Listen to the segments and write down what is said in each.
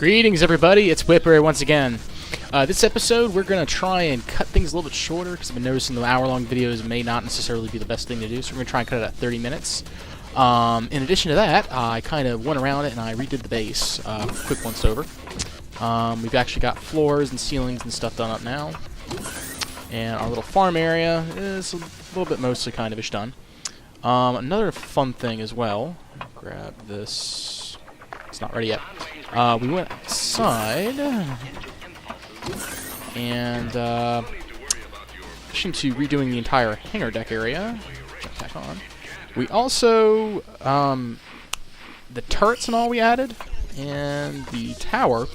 Greetings, everybody. It's Whipray once again. This episode, we're going to try and cut things a little bit shorter because I've been noticing the hour-long videos may not necessarily be the best thing to do, so we're going to try and cut it at 30 minutes. In addition to that, I kind of went around it and I redid the base. Quick once-over. We've actually got floors and ceilings and stuff done up now. And our little farm area is a little bit mostly kind of-ish done. Another fun thing as well. Grab this. It's not ready yet. We went outside and in addition to redoing the entire hangar deck area, back on. We also the turrets and all we added, and the tower.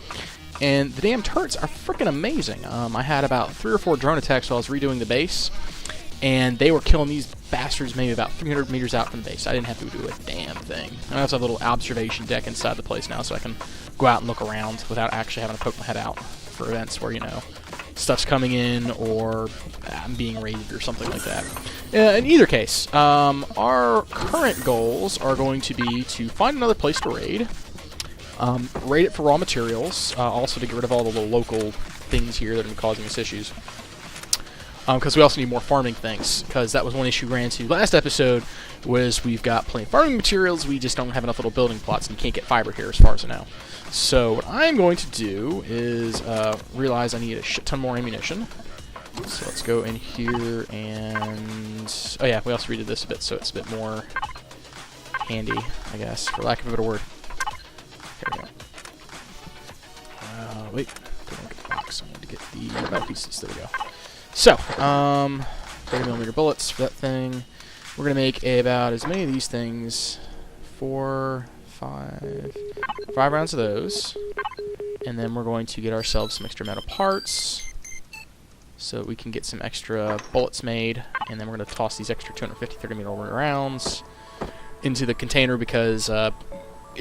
And the damn turrets are freaking amazing. I had about 3 or 4 drone attacks while I was redoing the base, and they were killing these bastards maybe about 300 meters out from the base. I didn't have to do a damn thing. I also have a little observation deck inside the place now, so I can go out and look around without actually having to poke my head out for events where, you know, stuff's coming in or I'm being raided or something like that. In either case, our current goals are going to be to find another place to raid. Raid it for raw materials, also to get rid of all the little local things here that have been causing us issues. Because we also need more farming things, because that was one issue we ran into last episode, was we've got plenty of farming materials, we just don't have enough little building plots, and you can't get fiber here as far as I know. So what I'm going to do is realize I need a shit ton more ammunition. So let's go in here and... oh yeah, we also redid this a bit, so it's a bit more handy, I guess, for lack of a better word. There we go. Wait, don't get the box. I need to get the metal pieces. There we go. So, 30mm bullets for that thing. We're going to make about as many of these things. 5 rounds of those. And then we're going to get ourselves some extra metal parts so that we can get some extra bullets made. And then we're going to toss these extra 250 30mm rounds into the container because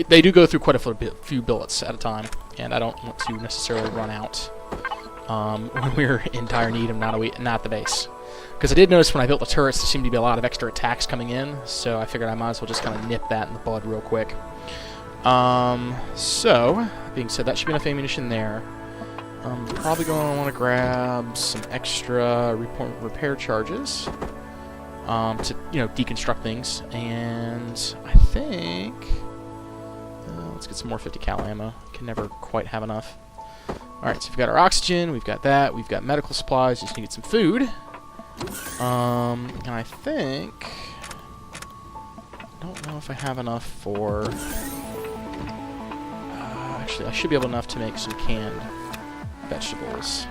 they do go through quite a few bullets at a time. And I don't want to necessarily run out when we're in dire need of not the base. Because I did notice when I built the turrets, there seemed to be a lot of extra attacks coming in, so I figured I might as well just kind of nip that in the bud real quick. So, being said, that should be enough ammunition there. I'm probably going to want to grab some extra repair charges to, you know, deconstruct things. And I think... let's get some more 50 cal ammo. Can never quite have enough. Alright, so we've got our oxygen, we've got that, we've got medical supplies, just need to get some food. And I think... I don't know if I have enough for... actually, I should be able enough to make some canned vegetables.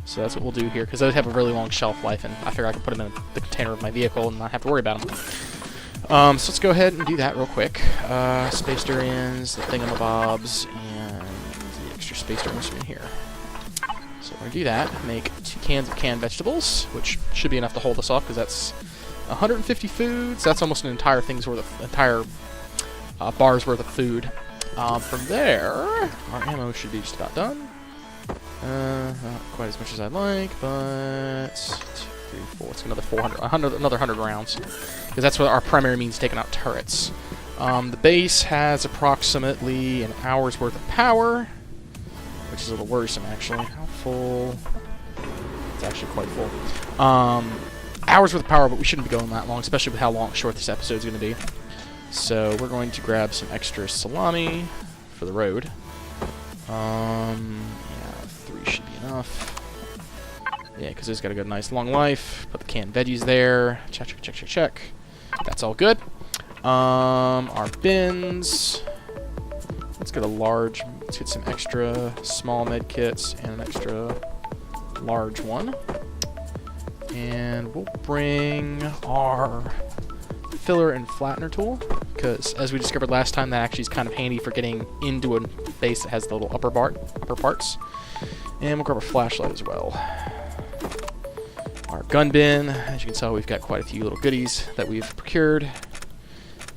So that's what we'll do here, because those have a really long shelf life, and I figure I can put them in the container of my vehicle and not have to worry about them. So let's go ahead and do that real quick. Space durians, the thingamabobs, and the extra space durians are in here. So we're going to do that, make 2 cans of canned vegetables, which should be enough to hold us off, because that's 150 foods. That's almost an entire thing's worth of, entire bar's worth of food. From there, our ammo should be just about done. Not quite as much as I'd like, but... 2, 3, 4, it's another 400, another 100 rounds. Because that's what our primary means, taking out turrets. The base has approximately an hour's worth of power, which is a little worrisome, actually. How full? It's actually quite full. Hours worth of power, but we shouldn't be going that long, especially with how short this episode's going to be. So we're going to grab some extra salami for the road. Yeah, 3 should be enough. Yeah, because it's got a good, nice long life. Put the canned veggies there. Check, check, check, check, check. That's all good. Our bins. Let's get a large. Let's get some extra small med kits and an extra large one. And we'll bring our filler and flattener tool, because as we discovered last time, that actually is kind of handy for getting into a base that has the little upper parts. And we'll grab a flashlight as well. Our gun bin, as you can tell, we've got quite a few little goodies that we've procured.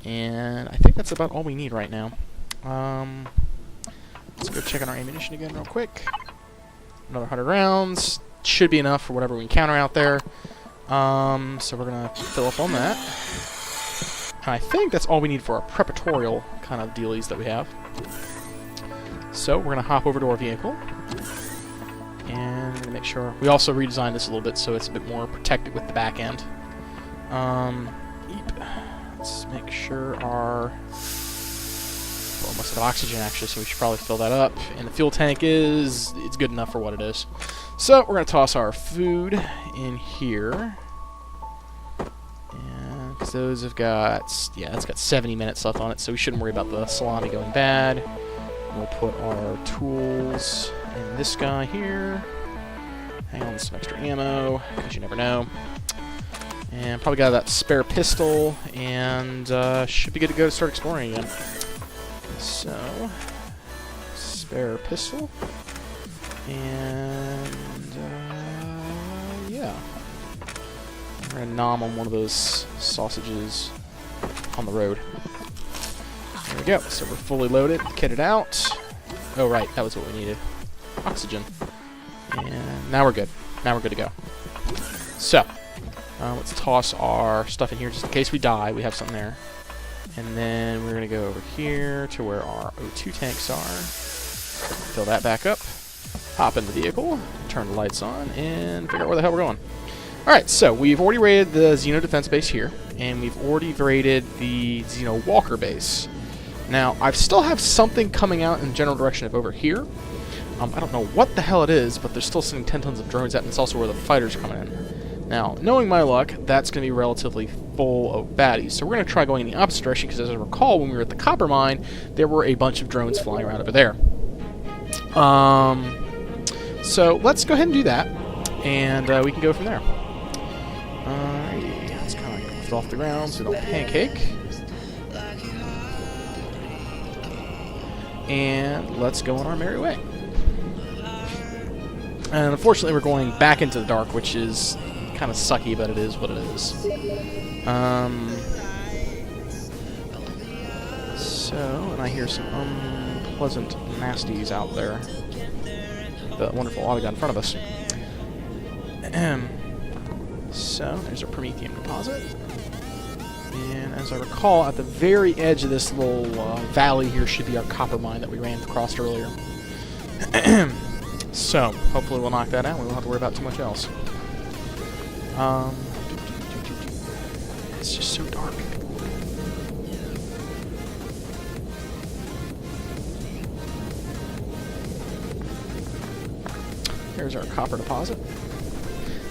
And I think that's about all we need right now. Let's go check on our ammunition again real quick. Another 100 rounds. Should be enough for whatever we encounter out there. So we're going to fill up on that. And I think that's all we need for our preparatorial kind of dealies that we have. So we're going to hop over to our vehicle. And we're going to make sure... We also redesigned this a little bit so it's a bit more protected with the back end. Let's make sure our... Well, almost have oxygen, actually, so we should probably fill that up. And the fuel tank is... It's good enough for what it is. So we're going to toss our food in here. And because those have got... Yeah, it's got 70 minutes left on it, so we shouldn't worry about the salami going bad. We'll put our tools in this guy here. Hang on, some extra ammo, because you never know. And probably got that spare pistol, and should be good to go to start exploring again. So, spare pistol, and yeah. We're going to nom on one of those sausages on the road. There we go. So we're fully loaded, kitted out. Oh, right, that was what we needed. Oxygen. And now we're good. Now we're good to go. So, let's toss our stuff in here just in case we die. We have something there. And then we're going to go over here to where our O2 tanks are. Fill that back up. Hop in the vehicle. Turn the lights on. And figure out where the hell we're going. Alright, so we've already raided the Xeno defense base here. And we've already raided the Xeno Walker base. Now, I still have something coming out in the general direction of over here. I don't know what the hell it is, but they're still sending 10 tons of drones at, and it's also where the fighters are coming in. Now, knowing my luck, that's going to be relatively full of baddies. So we're going to try going in the opposite direction, because as I recall, when we were at the copper mine, there were a bunch of drones flying around over there. So let's go ahead and do that, and we can go from there. Alrighty, let's kind of lift off the ground so we don't pancake. And let's go on our merry way. And unfortunately, we're going back into the dark, which is kind of sucky, but it is what it is. And I hear some unpleasant nasties out there. The wonderful autogun in front of us. So, there's our Promethean deposit. And as I recall, at the very edge of this little valley here should be our copper mine that we ran across earlier. So, hopefully we'll knock that out. We won't have to worry about too much else. It's just so dark. Here's our copper deposit.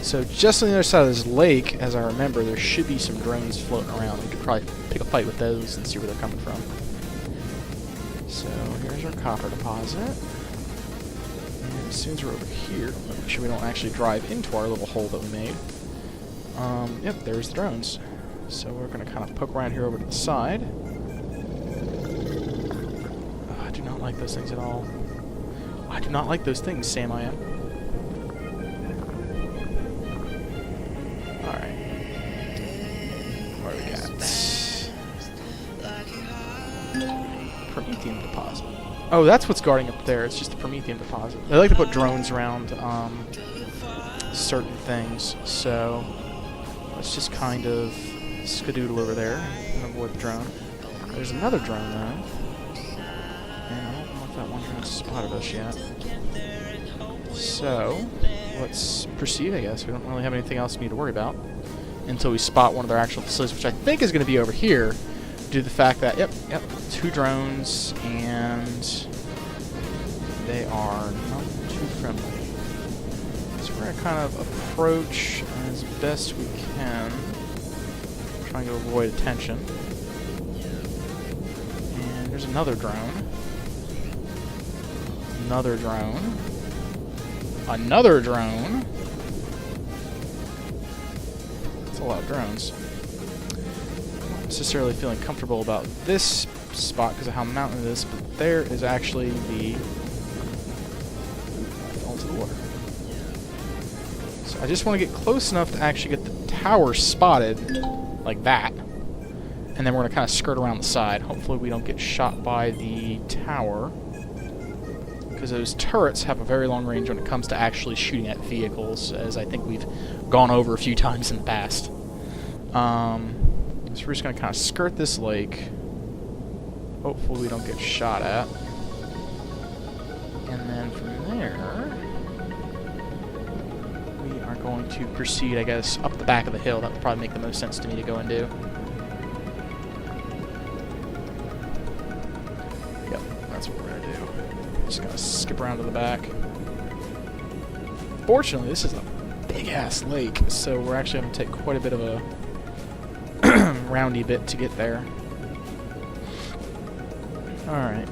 So just on the other side of this lake, as I remember, there should be some drones floating around. We could probably pick a fight with those and see where they're coming from. So here's our copper deposit. And as soon as we're over here, make sure we don't actually drive into our little hole that we made. Yep, there's the drones. So we're going to kind of poke around here over to the side. Oh, I do not like those things at all. I do not like those things, Sam I am. Promethean deposit. Oh, that's what's guarding up there. It's just the Promethean deposit. They like to put drones around certain things, so let's just kind of skadoodle over there and avoid the drone. There's another drone, though. And I don't know if that one drone spotted us yet. So, let's proceed, I guess. We don't really have anything else we need to worry about until we spot one of their actual facilities, which I think is going to be over here, due to the fact that, yep, 2 drones, and they are not too friendly. So we're going to kind of approach as best we can, trying to avoid attention. And there's another drone. Another drone. Another drone. That's a lot of drones. Not necessarily feeling comfortable about this spot because of how mountainous it is, but there is actually the... I fell into the water. So I just want to get close enough to actually get the tower spotted, like that. And then we're going to kind of skirt around the side. Hopefully we don't get shot by the tower, because those turrets have a very long range when it comes to actually shooting at vehicles, as I think we've gone over a few times in the past. So we're just going to kind of skirt this lake. Hopefully we don't get shot at. And then from there, we are going to proceed, I guess, up the back of the hill. That would probably make the most sense to me to go and do. Yep, that's what we're going to do. Just going to skip around to the back. Fortunately, this is a big-ass lake, so we're actually going to take quite a bit of a roundy bit to get there. Alright.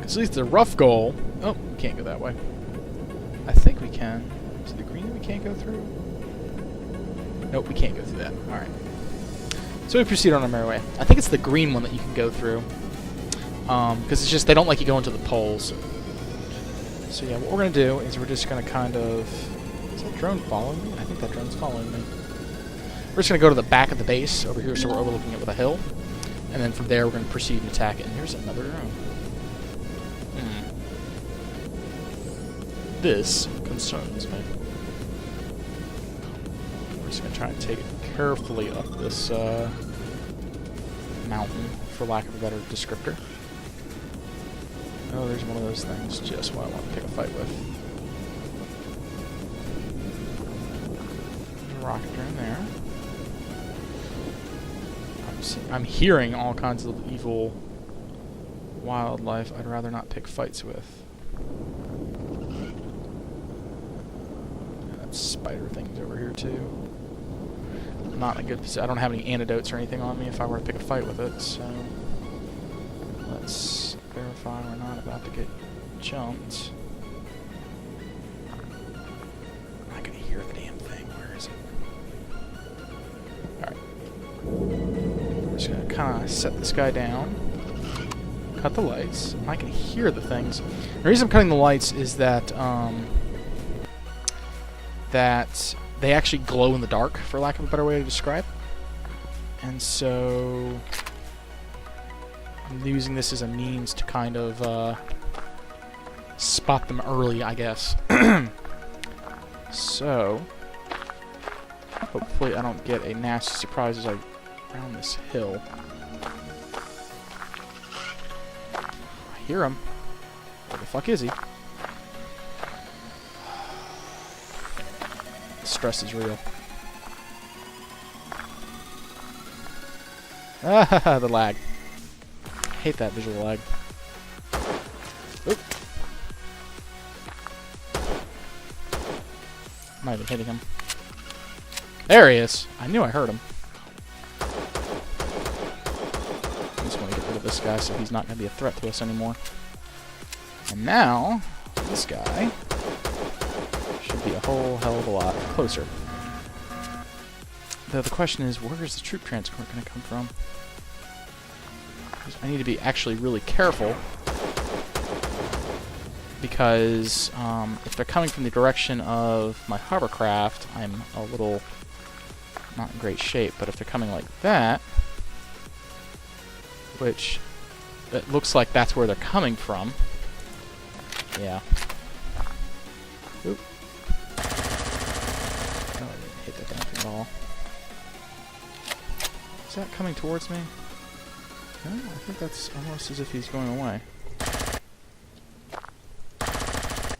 At least the rough goal... Oh, we can't go that way. I think we can. Is it the green that we can't go through? Nope, we can't go through that. Alright. So we proceed on our merry way. I think it's the green one that you can go through. Because it's just, they don't like you go into the poles. So yeah, what we're going to do is we're just going to kind of... Is that drone following me? I think that drone's following me. We're just going to go to the back of the base over here so we're overlooking it with a hill. And then from there we're going to proceed and attack it. And here's another drone. This concerns me. We're just going to try and take it carefully up this mountain, for lack of a better descriptor. Oh, there's one of those things, just what I want to pick a fight with. There's a rocket drone there. I'm hearing all kinds of evil wildlife I'd rather not pick fights with. That spider thing's over here too. Not in a good position. I don't have any antidotes or anything on me if I were to pick a fight with it, so let's verify we're not about to get jumped. I can hear the damn thing. Where is it? Alright. We're just gonna kinda set this guy down. Cut the lights. I can hear the things. The reason I'm cutting the lights is that that they actually glow in the dark, for lack of a better way to describe. And so I'm using this as a means to kind of spot them early, I guess. So hopefully I don't get a nasty surprise as I round this hill. I hear him. Where the fuck is he? Stress is real. Ah, the lag. I hate that visual lag. Oop. I'm not even hitting him. There he is. I knew I heard him. I just want to get rid of this guy so he's not going to be a threat to us anymore. And now, this guy should be a whole hell of a lot closer. Though the question is, where is the troop transport going to come from? I need to be actually really careful, because if they're coming from the direction of my hovercraft, I'm a little not in great shape. But if they're coming like that, which it looks like that's where they're coming from, yeah. Oop. Oh, I didn't hit that damn thing at all. Is that coming towards me? No, I think that's almost as if he's going away.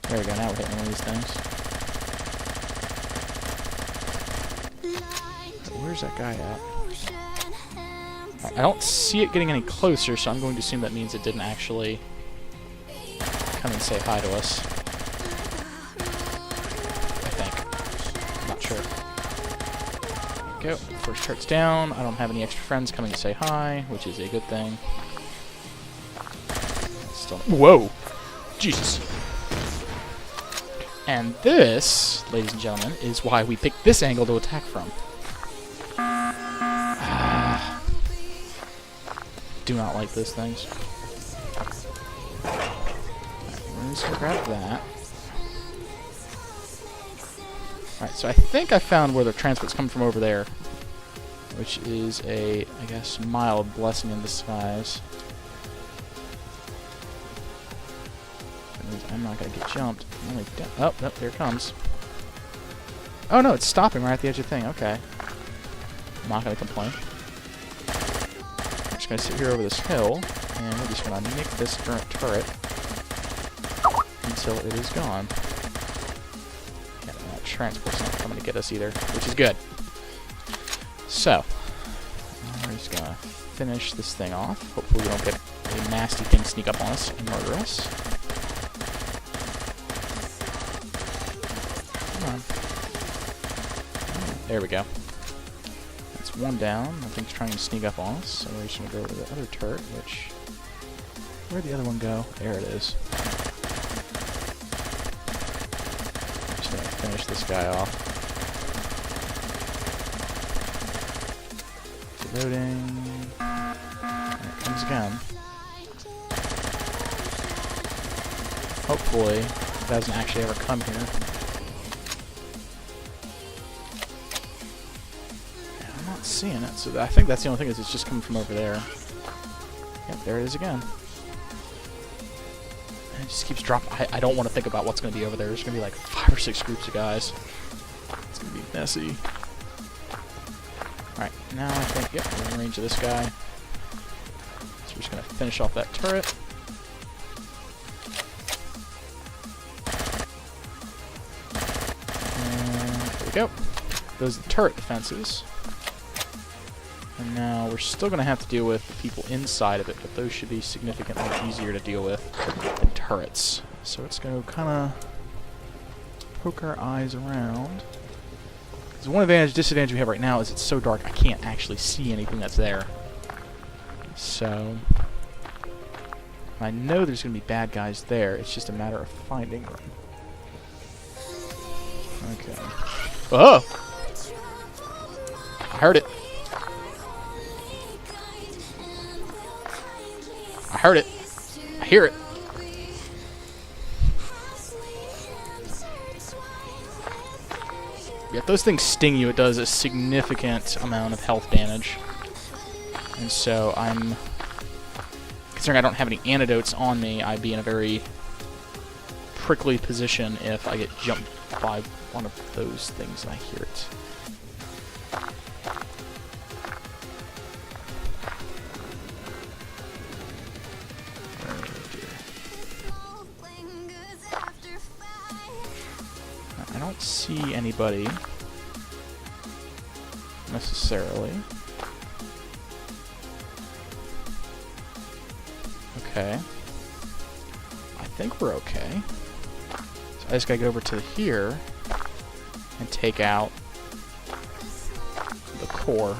There we go, now we're hitting one of these things. Where's that guy at? Right, I don't see it getting any closer, so I'm going to assume that means it didn't actually come and say hi to us. I think. I'm not sure. Go. First turret's down. I don't have any extra friends coming to say hi, which is a good thing. Still. Whoa! Jesus. And this, ladies and gentlemen, is why we picked this angle to attack from. Do not like those things. We're just gonna grab that. Alright, so I think I found where the transport's coming from over there, which is a, I guess, mild blessing in disguise. That means I'm not gonna get jumped. Oh, nope, there it comes. Oh no, it's stopping right at the edge of the thing. Okay. I'm not gonna complain. going to sit here over this hill, and we're just going to nick this turret until it is gone. Yeah, that transport's not coming to get us either, which is good. So, we're just going to finish this thing off. Hopefully we don't get a nasty thing sneak up on us and murder us. Come on. There we go. That's one down. Nothing's trying to sneak up on us, so we're just going to go to the other turret, which... Where'd the other one go? There it is. Just going to finish this guy off. Loading. And it comes again. Hopefully, it doesn't actually ever come here. Yeah, I'm not seeing it, so I think that's the only thing is it's just coming from over there. Yep, there it is again. And it just keeps dropping. I don't want to think about what's going to be over there. There's going to be like 5 or 6 groups of guys. It's going to be messy. Alright, now I think, yep, we're in range of this guy. So we're just going to finish off that turret. And there we go. Those are the turret defenses. And now we're still going to have to deal with the people inside of it, but those should be significantly easier to deal with than turrets. So it's going to kind of poke our eyes around. So one disadvantage we have right now is it's so dark I can't actually see anything that's there. So I know there's going to be bad guys there. It's just a matter of finding them. Okay. Oh! I heard it. I heard it. I hear it. If those things sting you, it does a significant amount of health damage. And so I'm... Considering I don't have any antidotes on me, I'd be in a very prickly position if I get jumped by one of those things. I hear it. I don't see anybody necessarily. Okay. I think we're okay. So I just gotta go over to here and take out the core.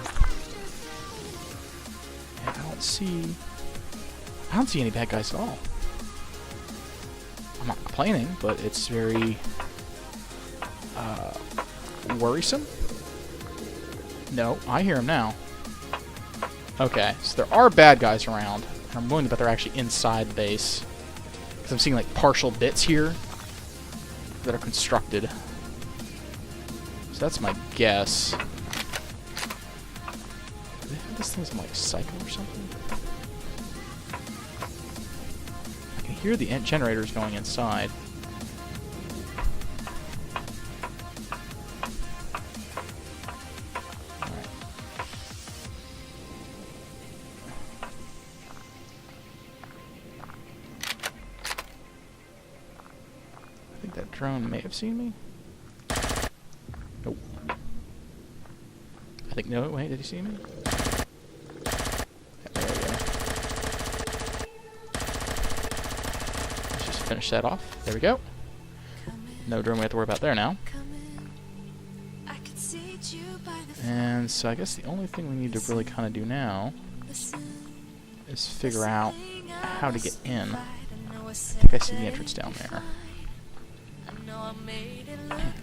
And I don't see any bad guys at all. I'm not complaining, but it's very worrisome. No, I hear him now. Okay, so there are bad guys around. And I'm willing to bet they're actually inside the base. Because I'm seeing like partial bits here that are constructed. So that's my guess. Do they have this thing in like cycle or something? I can hear the generators going inside. That drone may have seen me. Nope. I think, no, wait, did he see me? There we go. Let's just finish that off. There we go. No drone we have to worry about there now. And so I guess the only thing we need to really kind of do now is figure out how to get in. I think I see the entrance down there.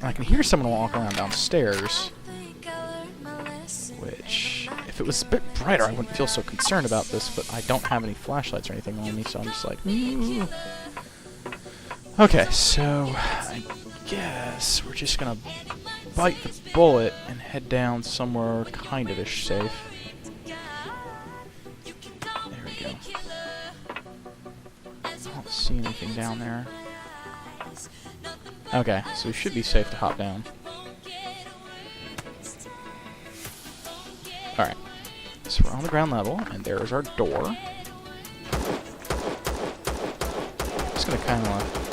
I can hear someone walking around downstairs, which, if it was a bit brighter, I wouldn't feel so concerned about this, but I don't have any flashlights or anything on me, so I'm just like, ooh. Okay, so I guess we're just gonna bite the bullet and head down somewhere kind of-ish safe. There we go. I don't see anything down there. Okay, so we should be safe to hop down. Alright, so we're on the ground level, and there's our door. Just gonna kind of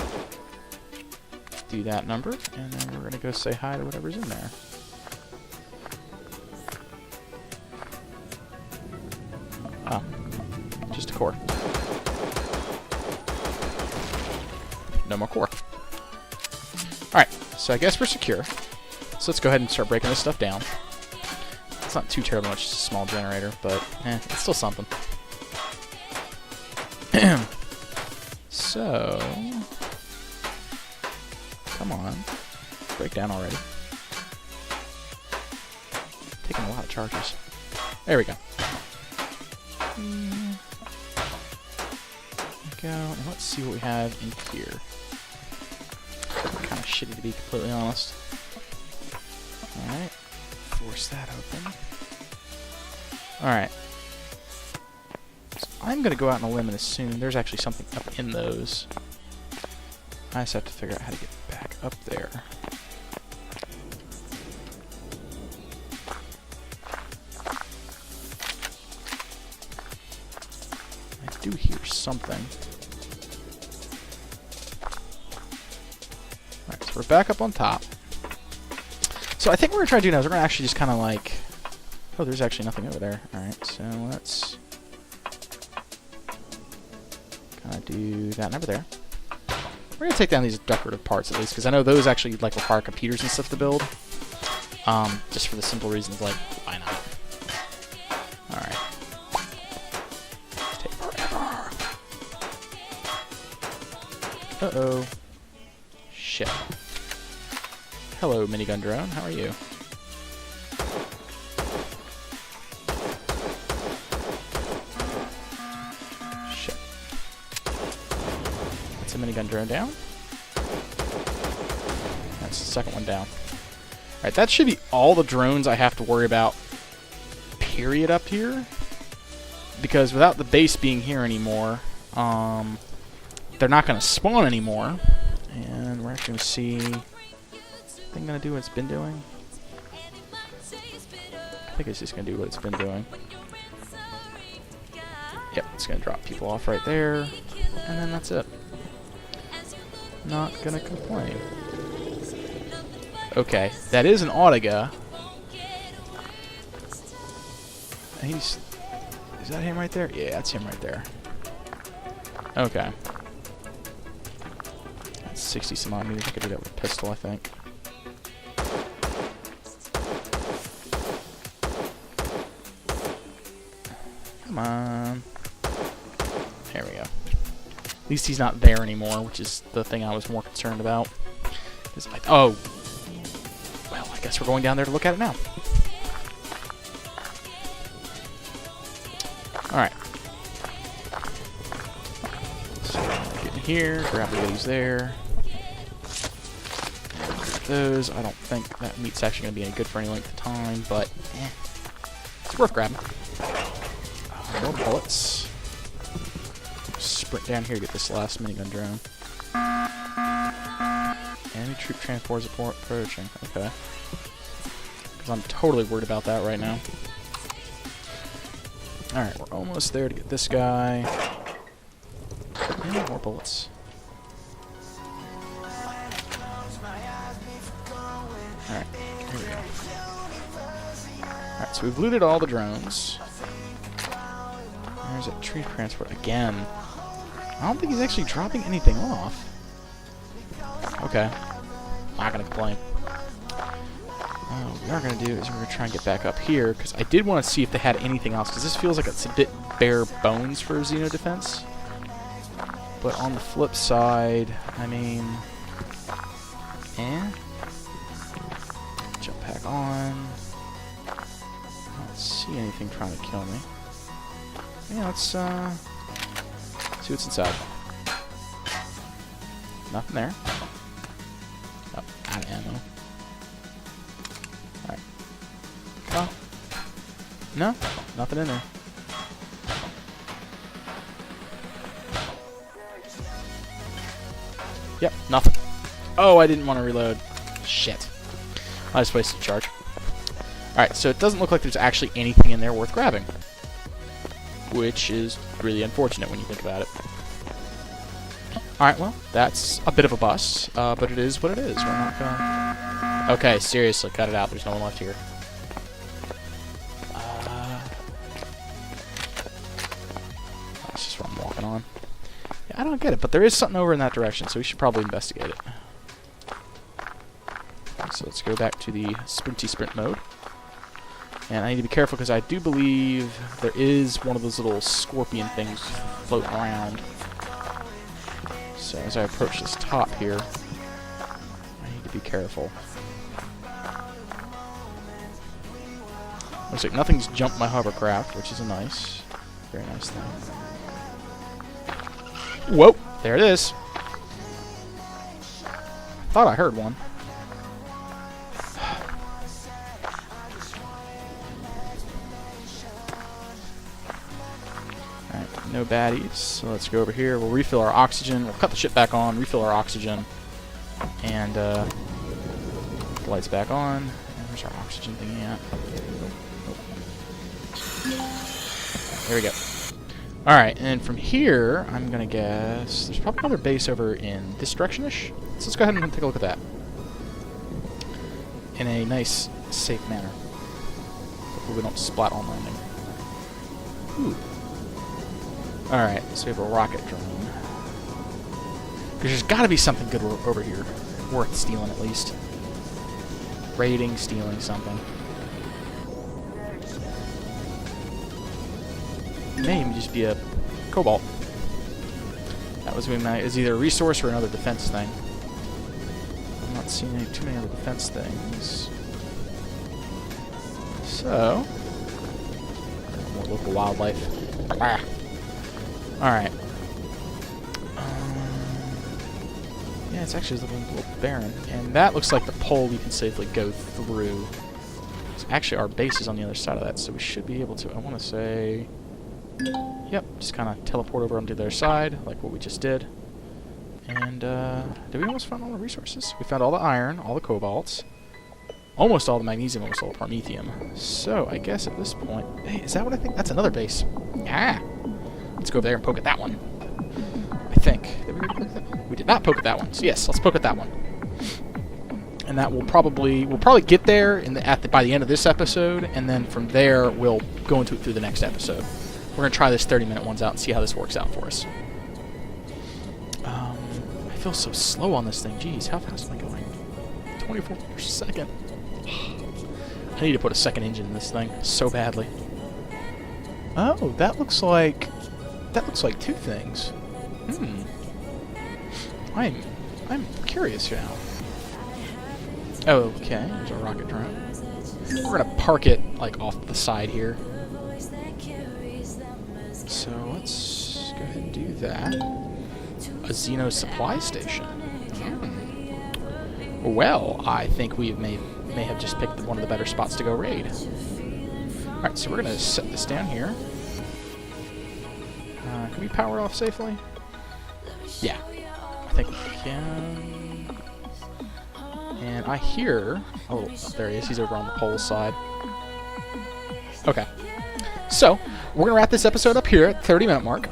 do that number, and then we're gonna go say hi to whatever's in there. Oh, just a core. No more core. Alright, so I guess we're secure. So let's go ahead and start breaking this stuff down. It's not too terribly much, just a small generator, but it's still something. So, come on, break down already. Taking a lot of charges. There we go. There we go, and let's see what we have in here. Kind of shitty to be completely honest. Alright, force that open. Alright. So I'm going to go out on a limb and assume there's actually something up in those. I just have to figure out how to get back up there. I do hear something. Alright, so we're back up on top. So I think what we're trying to do now is we're going to actually just kind of like... Oh, there's actually nothing over there. Alright, so let's kind of do that number there. We're going to take down these decorative parts at least, because I know those actually like require computers and stuff to build. Just for the simple reasons, like, why not? Alright. Take forever. Uh-oh. Shit. Hello, minigun drone. How are you? Shit. That's a minigun drone down. That's the second one down. Alright, that should be all the drones I have to worry about, period, up here. Because without the base being here anymore, they're not going to spawn anymore. And we're actually going to see... thing going to do what it's been doing? I think it's just going to do what it's been doing. Yep, it's going to drop people off right there. And then that's it. Not going to complain. Okay, that is an Audiga. He's... Is that him right there? Yeah, that's him right there. Okay. That's 60 some odd meters. I could do that with a pistol, I think. Come on. There we go. At least he's not there anymore, which is the thing I was more concerned about. Oh! Well, I guess we're going down there to look at it now. Alright. So, get in here, grab the goodies there. Those, I don't think that meat's actually going to be any good for any length of time, but it's worth grabbing. More bullets. Sprint down here to get this last minigun drone. Enemy troop transports approaching. Okay. Because I'm totally worried about that right now. Alright, we're almost there to get this guy. And more bullets. Alright, here we go. Alright, so we've looted all the drones. There's a tree transport again. I don't think he's actually dropping anything off. Okay. Not gonna complain. What we are gonna do is we're gonna try and get back up here, because I did want to see if they had anything else, because this feels like it's a bit bare bones for Xeno defense. But on the flip side, I mean... Jump back on. I don't see anything trying to kill me. Yeah, let's see what's inside. Nothing there. Oh, out of ammo. Alright. Oh. No, nothing in there. Yep, nothing. Oh, I didn't want to reload. Shit. I just wasted a charge. Alright, so it doesn't look like there's actually anything in there worth grabbing. which is really unfortunate when you think about it. Alright, well, that's a bit of a bust, but it is what it is. We're not gonna... Okay, seriously, cut it out. There's no one left here. That's just what I'm walking on. Yeah, I don't get it, but there is something over in that direction, so we should probably investigate it. So let's go back to the sprinty sprint mode. And I need to be careful because I do believe there is one of those little scorpion things floating around. So as I approach this top here, I need to be careful. Looks like nothing's jumped my hovercraft, which is a nice, very nice thing. Whoa! There it is. Thought I heard one. Alright, no baddies. So let's go over here. We'll refill our oxygen. We'll cut the ship back on, refill our oxygen, and the lights back on. And where's our oxygen thingy at? There we go. Alright, and from here, I'm gonna guess there's probably another base over in this direction-ish. So let's go ahead and take a look at that. In a nice, safe manner. Hopefully we don't splat on landing. Ooh. Alright, so we have a rocket drone. Because there's gotta be something good over here. Worth stealing, at least. Raiding, stealing something. May even just be a cobalt. That was either a resource or another defense thing. I'm not seeing too many other defense things. So, more local wildlife. Ah. All right. Yeah, it's actually looking a little barren, and that looks like the pole we can safely go through. So actually, our base is on the other side of that, so we should be able to. I want to say. Yep, just kind of teleport over onto their side, like what we just did. And, did we almost find all the resources? We found all the iron, all the cobalts, almost all the magnesium, almost all the promethium. So, I guess at this point... Hey, is that what I think? That's another base. Ah! Let's go over there and poke at that one. I think. Did we poke at that? We did not poke at that one. So, yes, let's poke at that one. And that will probably... We'll probably get there by the end of this episode, and then from there, we'll go into it through the next episode. We're going to try this 30-minute ones out and see how this works out for us. I feel so slow on this thing. Jeez, how fast am I going? 24 per second. I need to put a second engine in this thing so badly. Oh, that looks like two things. I'm curious now. Okay, there's a rocket drone. We're going to park it like off the side here. So let's go ahead and do that. A Xeno supply station. Well, I think we may have just picked one of the better spots to go raid. Alright, so we're going to set this down here. Can we power off safely? Yeah, I think we can. And I hear... Oh, there he is. He's over on the pole side. Okay. So, we're going to wrap this episode up here at the 30-minute mark.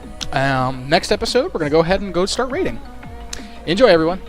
Next episode, we're going to go ahead and go start raiding. Enjoy, everyone.